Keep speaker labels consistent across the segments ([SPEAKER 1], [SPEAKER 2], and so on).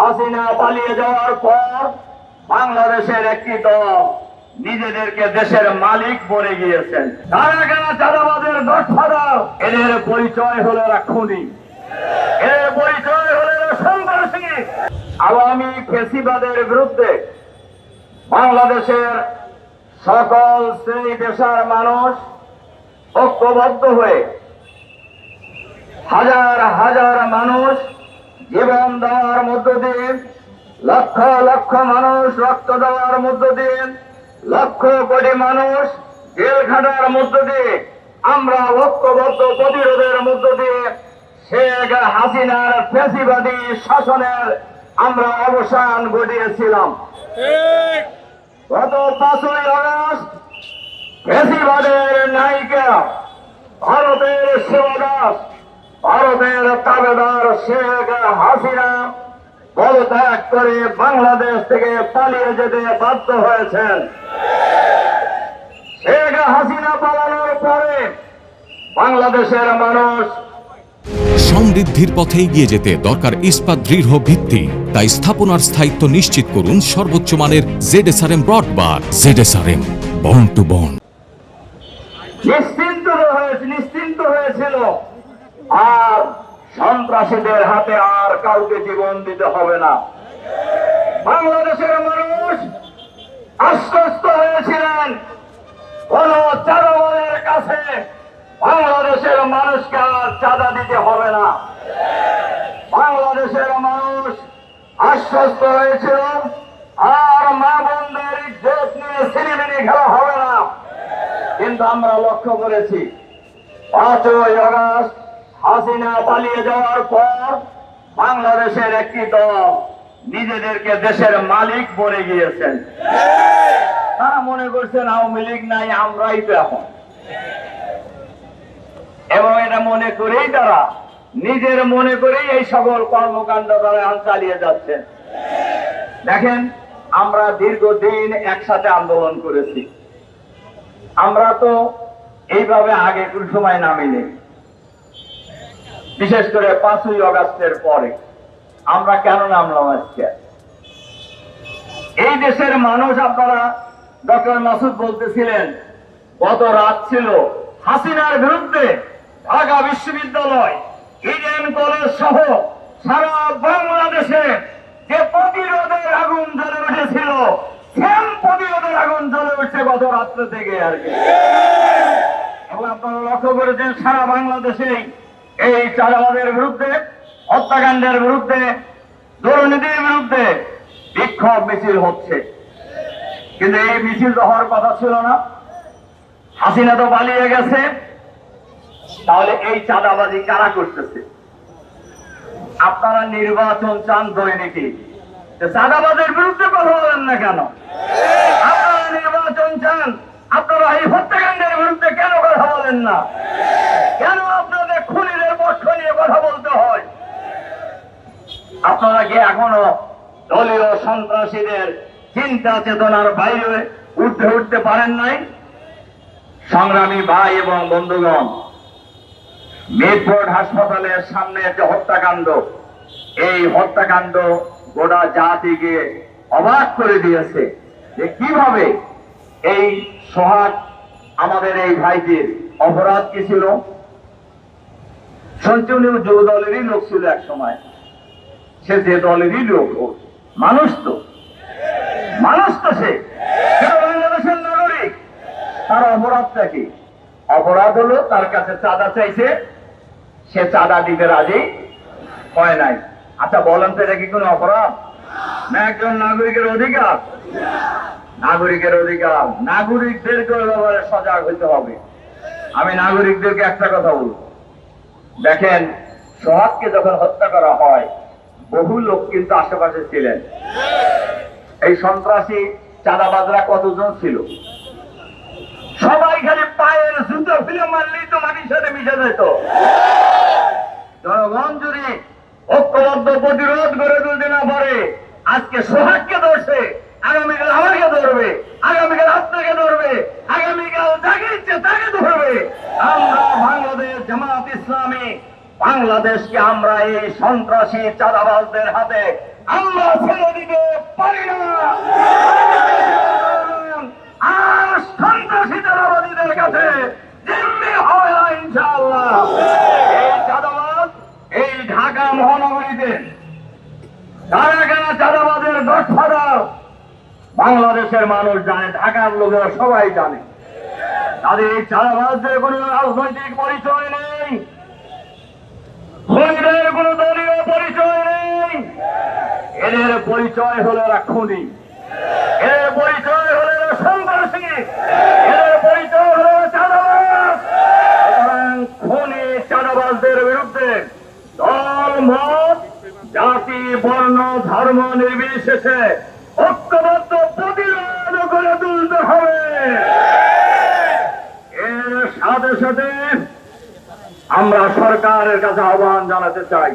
[SPEAKER 1] হাসিনা পালিয়ে যাওয়ার পর বাংলাদেশের একটি দল নিজেদেরকে দেশের মালিক বলে গিয়েছেন। তারা কেন চাঁদাবাজের গডফাদার? এদের পরিচয় হলো এরা খুনি, এর পরিচয় হলো এরা সন্ত্রাসী। আওয়ামী ফ্যাসিবাদের বিরুদ্ধে বাংলাদেশের সকল শ্রেণী পেশার মানুষ ঐক্যবদ্ধ হয়ে হাজার হাজার মানুষ জীবন দেওয়ার মধ্য দিয়ে, লক্ষ লক্ষ মানুষ রক্ত দেওয়ার মধ্য দিয়ে, লক্ষ কোটি মানুষ জেল খাটার মধ্য দিয়ে, আমরা ঐক্যবদ্ধ প্রতিরোধের মধ্য দিয়ে শেখ হাসিনার ফ্যাসিবাদী শাসনের আমরা অবসান ঘটিয়েছিলাম। গত 5ই আগস্ট ফ্যাসিবাদের নায়িকা, ভারতের সেবাদাস, ভারতের তাবেদার শেখ হাসিনা পদত্যাগ করে বাংলাদেশ থেকে পালিয়ে যেতে বাধ্য হয়েছেন। শেখ হাসিনা পালানোর পরে বাংলাদেশের মানুষ
[SPEAKER 2] সমৃদ্ধির পথে এগিয়ে যেতে দরকার ইস্পাত দৃঢ় ভিত্তি। তাই স্থাপনার স্থায়িত্ব নিশ্চিত করুন সর্বোচ্চ মানের ZSRM broadband. ZSRM, bond to bond.
[SPEAKER 1] নিশ্চিন্ত হয়েছিল, আর সন্ত্রাসীদের হাতে আর কাউকে জীবন দিতে হবে না। বাংলাদেশের মানুষ আশ্বস্ত হয়েছিলেন, কোন চাঁদাবাজের কাছে বাংলাদেশের মানুষকে আর চাঁদা দিতে হবে না। বাংলাদেশের মানুষ আশ্বস্ত হয়েছিল, আর মা বোনদের ইজ্জত নিয়ে সিনেমিনি খেলা হবে না। কিন্তু আমরা লক্ষ্য করেছি 5ই আগস্ট হাসিনা পালিয়ে যাওয়ার পর বাংলাদেশের একটি দল নিজেদেরকে দেশের মালিক বলে গিয়েছেন। তারা মনে করছেন আওয়ামী লীগ নাই, আমরাই তো এখন। এবং এটা মনে করেই তারা নিজের মনে করেই এই সকল কর্মকাণ্ড তারা চালিয়ে যাচ্ছেন। দেখেন, আমরা দীর্ঘদিন একসাথে আন্দোলন করেছি। আমরা তো এইভাবে আগে কোন সময় নামিনি, বিশেষ করে 5ই আগস্টের পরে। আমরা কেন নামলাম আজকে? এই দেশের মানুষ, আপনারা ডক্টর মাসুদ বলতেছিলেন, গত রাত ছিল হাসিনার বিরুদ্ধে ঢাকা বিশ্ববিদ্যালয়, ইডেন কলেজ সহ সারা বাংলাদেশে যে প্রতিরোধের আগুন জ্বলে উঠেছিল, সেম প্রতিরোধের আগুন জ্বলে উঠছে গত রাত্রে থেকে আর কি। এবং আপনারা লক্ষ্য করেছেন সারা বাংলাদেশে এই চাঁদাবাজের বিরুদ্ধে, হত্যাকাণ্ডের বিরুদ্ধে, দুর্নীতির বিরুদ্ধে বিক্ষোভ মিছিল হচ্ছে। কিন্তু এই মিছিল তো হওয়ার কথা ছিল না। হাসিনা তো পালিয়ে গেছে, তাহলে এই চাঁদাবাজি কারা করতেছে? আপনারা নির্বাচন চান দৈনিকই, চাঁদাবাজের বিরুদ্ধে কথা বলেন না কেন? আপনারা নির্বাচন চান, আপনারা এই হত্যাকাণ্ডের বিরুদ্ধে কেন কথা বলেন না? কেন আপনাদের খুনিদের পক্ষ নিয়ে কথা বলতে হয়? আপনারা কি এখনো দলীয় সন্ত্রাসীদের চিন্তা চেতনার বাইরে উঠতে পারেন নাই? সংগ্রামী ভাই এবং বন্ধুগণ, মিরপুর হাসপাতালের সামনে যে হত্যাকাণ্ড, এই হত্যাকাণ্ড গোটা জাতিকে অবাক করে দিয়েছে যে কিভাবে এই সোহাগ আমাদের এই ভাইটির অপরাধ কি ছিল। সঞ্জীবনী যুব দলেরই লোক ছিল এক সময়, সে যে দলেরই লোক, মানুষ তো সে বাংলাদেশের নাগরিক। তার অপরাধটা কি? অপরাধ হলো তার কাছে চাঁদা চাইছে, সে চাঁদা দিতে রাজি হয় নাই। আচ্ছা বলেন তো, এটা কি কোনো অপরাধ না একজন নাগরিকের অধিকার? নাগরিকের অধিকার, নাগরিকদেরকে ব্যাপারে সজাগ হইতে হবে। আমি নাগরিকদেরকে একটা কথা বলব, দেখেন সোহাগকে যখন হত্যা করা হয়, বহু লোক কিন্তু আশেপাশে ছিলেন। এই সন্ত্রাসী চাঁদাবাজরা কতজন ছিল? সবাই খালি পায়ের জুতো ফেলে মারলেই তো মাটির সাথে মিশে যেত। জনগণ যদি ঐক্যবদ্ধ প্রতিরোধ করে তুলতে না পারে, আজকে সোহাগকে ধরছে, আগামীকাল আমাকে ধরবে, আগামীকাল আপনাকে ধরবে, আগামীকাল যাকে ইচ্ছে তাকে ধরবে। আমরা বাংলাদেশ জামাত ইসলামী বাংলাদেশকে আমরা এই সন্ত্রাসী চাঁদাবাজদের হাতে আমরা ছেড়ে দিতে পারি না। আর সন্ত্রাসী চাঁদাবাদীদের কাছে জিম্মি হবে না ইনশাআল্লাহ। এই চাঁদাবাজ এই ঢাকা মহানগরীতে কারা কারা চাঁদাবাজের গডফাদার বাংলাদেশের মানুষ জানে, ঢাকার লোকেরা সবাই জানে। তাদের এই চাঁদাবাজদের কোনো রাজনৈতিক পরিচয় নেই, খুনিদের কোনো দলীয় পরিচয় নেই। এদের পরিচয় হলো এরা খুনি, এদের পরিচয় হলো এরা সন্ত্রাসী, এদের পরিচয় হলো চাঁদাবাজ। সুতরাং খুনি চাঁদাবাজদের বিরুদ্ধে দল মত জাতি বর্ণ ধর্ম নির্বিশেষে ঐক্যবদ্ধ প্রতিরোধ করে তুলতে হবে। এর সাথে সাথে আমরা সরকারের কাছে আহ্বান জানাতে চাই,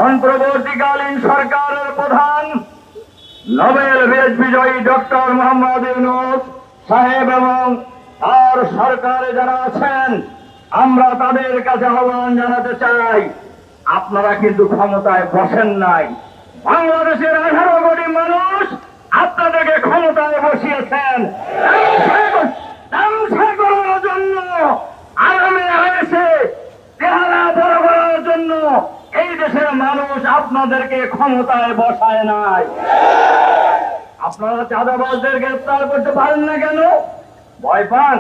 [SPEAKER 1] অন্তর্বর্তীকালীন সরকারের প্রধান নোবেল বিজয়ী ডক্টর মোহাম্মদ ইউনূস সাহেব এবং তার সরকারে যারা আছেন, আমরা তাদের কাছে আহ্বান জানাতে চাই, আপনারা কিন্তু ক্ষমতায় বসেন নাই। বাংলাদেশের 18 কোটি মানুষ আপনাদেরকে ক্ষমতায় বসিয়েছেন ধ্বংস করার জন্য, আগামী আয়েসে চেহারা বড় করার জন্য। এই দেশের মানুষ আপনাদেরকে ক্ষমতায় বসায় নাই। আপনারা চাঁদাবাজদের গ্রেফতার করতে পারেন না কেন? ভয় পান,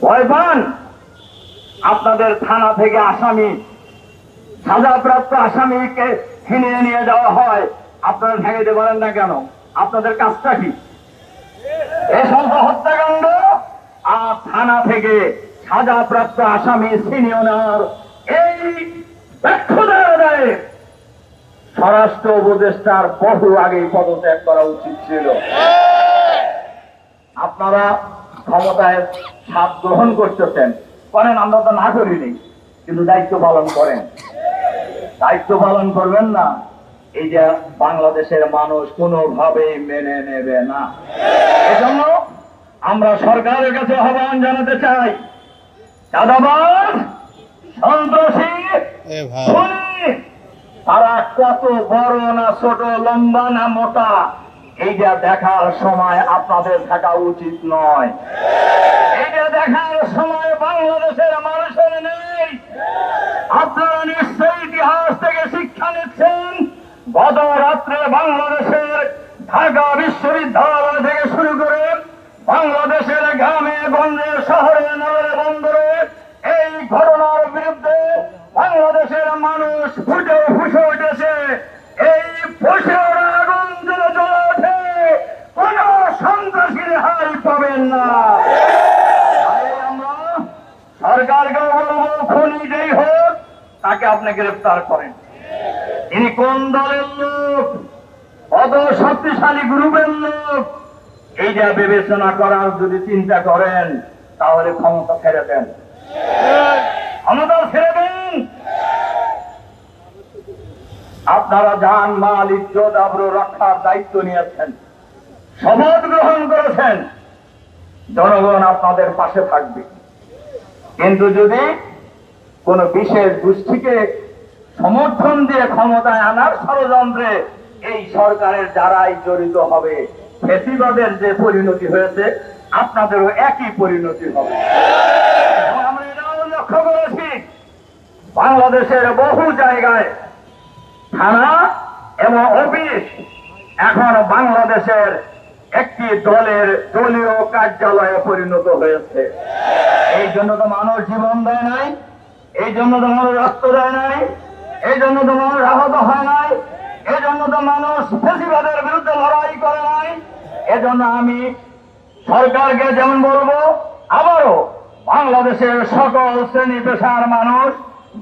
[SPEAKER 1] ভয় পান। আপনাদের থানা থেকে আসামি, সাজাপ্রাপ্ত আসামিকে ছিনিয়ে নিয়ে যাওয়া হয়, আপনারা ঠেকাইতে পারেন না কেন? আপনাদের কাজটা কি? এই সমস্ত হত্যাকাণ্ড আর থানা থেকে সাজাপ্রাপ্ত আসামি ছিনিয়ে নেওয়ার এই ব্যর্থতার দায়ে স্বরাষ্ট্র উপদেষ্টার বহু আগেই পদত্যাগ করা উচিত ছিল। আপনারা ক্ষমতায় স্বাদ গ্রহণ করতেছেন, করেন, আমরা তো না করিনি, কিন্তু দায়িত্ব পালন করেন। দায়িত্ব পালন করবেন না, এই যে বাংলাদেশের মানুষ কোনোভাবেই মেনে নেবে না। এজন্য আমরা সরকারের কাছে আহ্বান জানাতে চাই, চাঁদাবাজ, সন্ত্রাসী, খুনি, তারা কত বড় না ছোট, লম্বা না মোটা, এইটা দেখার সময় আপনাদের থাকা উচিত নয়। এইটা দেখার সময় বাংলাদেশের মানুষের নেই। আপনারা নিশ্চয়ই ইতিহাস থেকে শিক্ষা নিচ্ছেন। গত রাত্রে বাংলাদেশের ঢাকা বিশ্ববিদ্যালয় থেকে শুরু করে বাংলাদেশের গ্রামে গঞ্জে শহরে নগরে বন্দরে এই ঘটনার বিরুদ্ধে বাংলাদেশের মানুষ ফুটে উঠেছে। এই ফুসে ওঠা আগুন জ্বলে ওঠে, কোন সন্ত্রাসী রেহাই পাবেন না। আমরা সরকারকে বলবো, খুনি যেই হোক তাকে আপনি গ্রেফতার করেন। ইনি কোন দলের লোক, কত শক্তিশালী গ্রুপের লোক, এইটা বিবেচনা করার যদি চিন্তা করেন তাহলে ক্ষমতা ছেড়ে দেন, ক্ষমতা ছেড়ে দেন। আপনারা জান মাল ইজ্জত আবরু রক্ষার দায়িত্ব নিয়েছেন, শপথ গ্রহণ করেছেন, জনগণ আপনাদের পাশে থাকবে। কিন্তু যদি কোন বিশেষ গোষ্ঠীকে সমর্থন দিয়ে ক্ষমতায় আনার ষড়যন্ত্রে এই সরকারের যারাই জড়িত হবে, ফ্যাসিবাদের যে পরিণতি হয়েছে আপনাদেরও একই পরিণতি হবে। আমরা এটাও লক্ষ্য করেছি, বাংলাদেশের বহু জায়গায় থানা এবং অফিস এখন বাংলাদেশের একটি দলের দলীয় কার্যালয়ে পরিণত হয়েছে। এই জন্য তো মানুষ জীবন দেয় নাই, এই জন্য তো মানুষ রক্ত দেয় নাই, এই জন্য তো মানুষ আহত হয় নাই, এই জন্য তো মানুষ ফ্যাসিবাদের বিরুদ্ধে লড়াই করে নাই। এজন্য আমি সরকারকে যেমন বলবো, আবারও বাংলাদেশের সকল শ্রেণী পেশার মানুষ,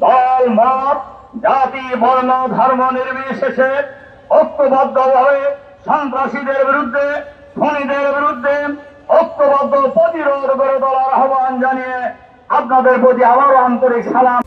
[SPEAKER 1] দল মত জাতি বর্ণ ধর্ম নির্বিশেষে ঐক্যবদ্ধভাবে সন্ত্রাসীদের বিরুদ্ধে, খুনিদের বিরুদ্ধে ঐক্যবদ্ধ প্রতিরোধ করে তোলার আহ্বান জানিয়ে আপনাদের প্রতি আবারও আন্তরিক সালাম